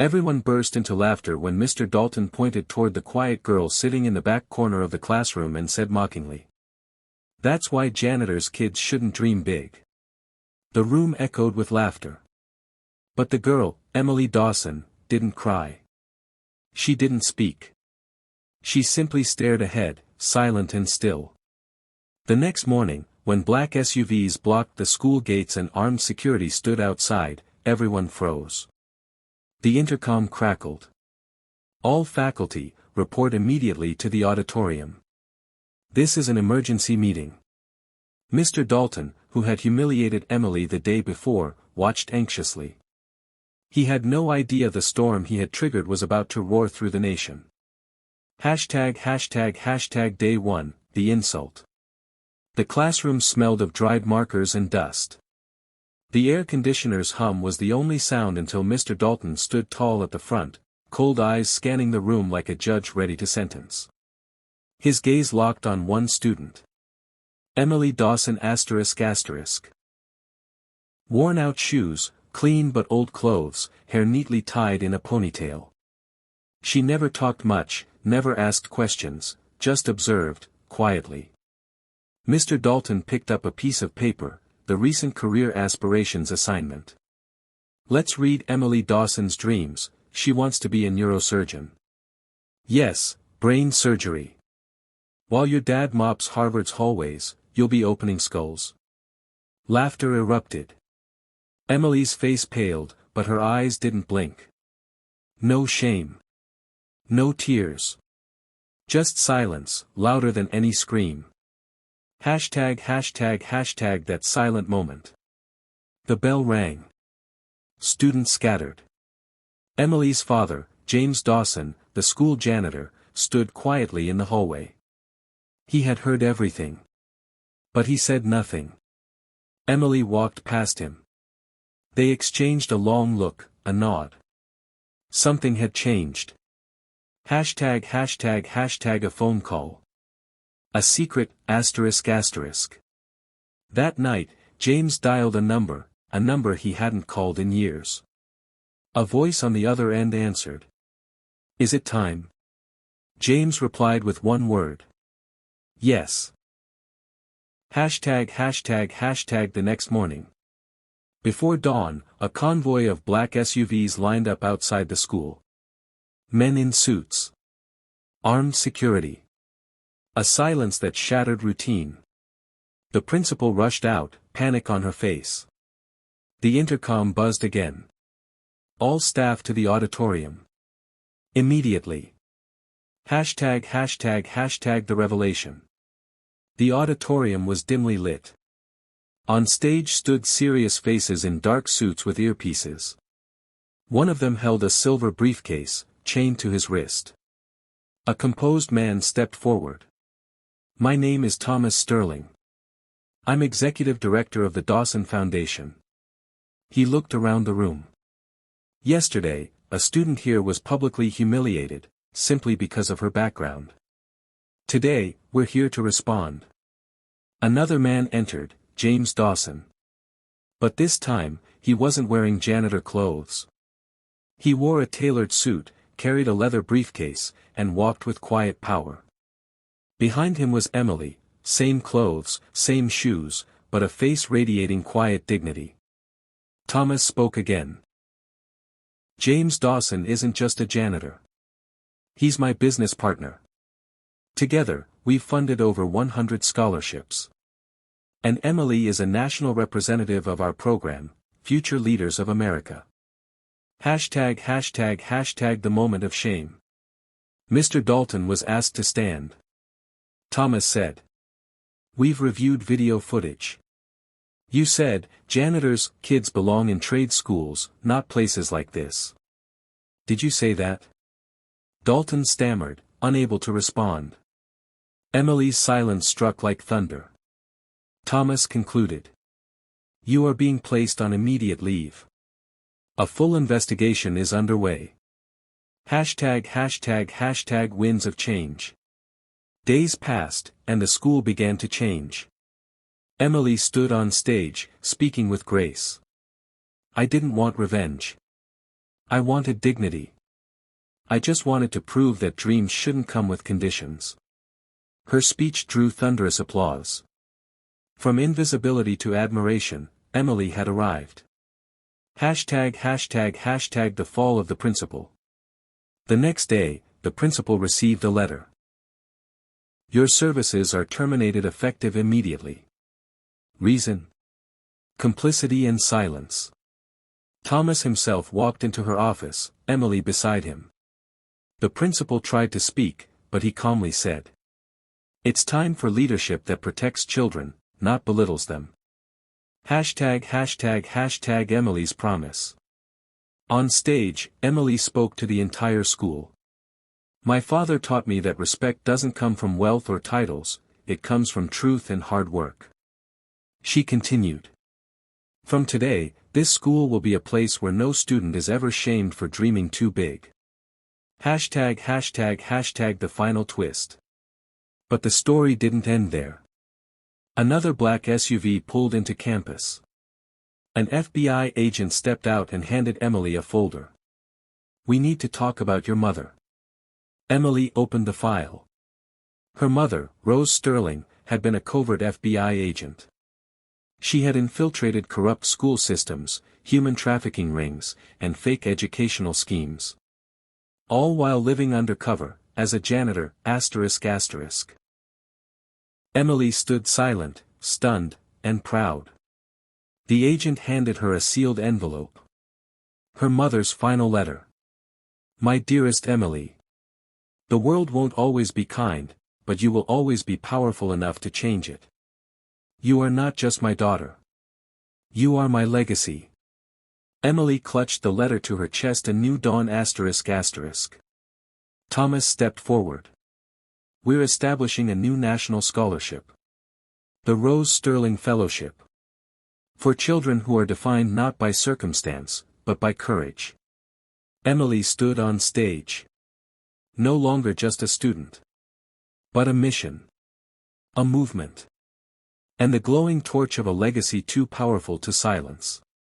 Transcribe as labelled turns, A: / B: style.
A: Everyone burst into laughter when Mr. Dalton pointed toward the quiet girl sitting in the back corner of the classroom and said mockingly, "That's why janitor's kids shouldn't dream big." The room echoed with laughter. But the girl, Emily Dawson, didn't cry. She didn't speak. She simply stared ahead, silent and still. The next morning, when black SUVs blocked the school gates and armed security stood outside, everyone froze. The intercom crackled. "All faculty, report immediately to the auditorium. This is an emergency meeting." Mr. Dalton, who had humiliated Emily the day before, watched anxiously. He had no idea the storm he had triggered was about to roar through the nation. Day 1, the insult. The classroom smelled of dried markers and dust. The air conditioner's hum was the only sound until Mr. Dalton stood tall at the front, cold eyes scanning the room like a judge ready to sentence. His gaze locked on one student. Emily Dawson ***. Worn-out shoes, clean but old clothes, hair neatly tied in a ponytail. She never talked much, never asked questions, just observed, quietly. Mr. Dalton picked up a piece of paper, the recent career aspirations assignment. "Let's read Emily Dawson's dreams. She wants to be a neurosurgeon." "Yes, brain surgery. While your dad mops Harvard's hallways, you'll be opening skulls." Laughter erupted. Emily's face paled, but her eyes didn't blink. No shame. No tears. Just silence, louder than any scream. That silent moment. The bell rang. Students scattered. Emily's father, James Dawson, the school janitor, stood quietly in the hallway. He had heard everything. But he said nothing. Emily walked past him. They exchanged a long look, a nod. Something had changed. A phone call. A secret, ***. That night, James dialed a number he hadn't called in years. A voice on the other end answered. "Is it time?" James replied with one word. "Yes." The next morning. Before dawn, a convoy of black SUVs lined up outside the school. Men in suits. Armed security. A silence that shattered routine. The principal rushed out, panic on her face. The intercom buzzed again. "All staff to the auditorium. Immediately." The revelation. The auditorium was dimly lit. On stage stood serious faces in dark suits with earpieces. One of them held a silver briefcase, chained to his wrist. A composed man stepped forward. "My name is Thomas Sterling. I'm executive director of the Dawson Foundation." He looked around the room. "Yesterday, a student here was publicly humiliated, simply because of her background. Today, we're here to respond." Another man entered, James Dawson. But this time, he wasn't wearing janitor clothes. He wore a tailored suit, carried a leather briefcase, and walked with quiet power. Behind him was Emily, same clothes, same shoes, but a face radiating quiet dignity. Thomas spoke again. "James Dawson isn't just a janitor. He's my business partner. Together, we've funded over 100 scholarships. And Emily is a national representative of our program, Future Leaders of America." The moment of shame. Mr. Dalton was asked to stand. Thomas said. "We've reviewed video footage. You said, janitors' kids belong in trade schools, not places like this. Did you say that?" Dalton stammered, unable to respond. Emily's silence struck like thunder. Thomas concluded. "You are being placed on immediate leave. A full investigation is underway." Winds of change. Days passed, and the school began to change. Emily stood on stage, speaking with grace. "I didn't want revenge. I wanted dignity. I just wanted to prove that dreams shouldn't come with conditions. Her speech drew thunderous applause. From invisibility to admiration, Emily had arrived. The fall of the principal. The next day, the principal received a letter. Your services are terminated effective immediately. Reason? Complicity and silence. Thomas himself walked into her office, Emily beside him. The principal tried to speak, but he calmly said. It's time for leadership that protects children, not belittles them. Emily's promise. On stage, Emily spoke to the entire school. My father taught me that respect doesn't come from wealth or titles, it comes from truth and hard work. She continued. From today, this school will be a place where no student is ever shamed for dreaming too big. The final twist. But the story didn't end there. Another black SUV pulled into campus. An FBI agent stepped out and handed Emily a folder. We need to talk about your mother. Emily opened the file. Her mother, Rose Sterling, had been a covert FBI agent. She had infiltrated corrupt school systems, human trafficking rings, and fake educational schemes. All while living undercover, as a janitor, ***. Emily stood silent, stunned, and proud. The agent handed her a sealed envelope. Her mother's final letter. My dearest Emily. The world won't always be kind, but you will always be powerful enough to change it. You are not just my daughter. You are my legacy. Emily clutched the letter to her chest. A new dawn ***. Thomas stepped forward. We're establishing a new national scholarship. The Rose Sterling Fellowship. For children who are defined not by circumstance, but by courage. Emily stood on stage. No longer just a student. But a mission. A movement. And the glowing torch of a legacy too powerful to silence.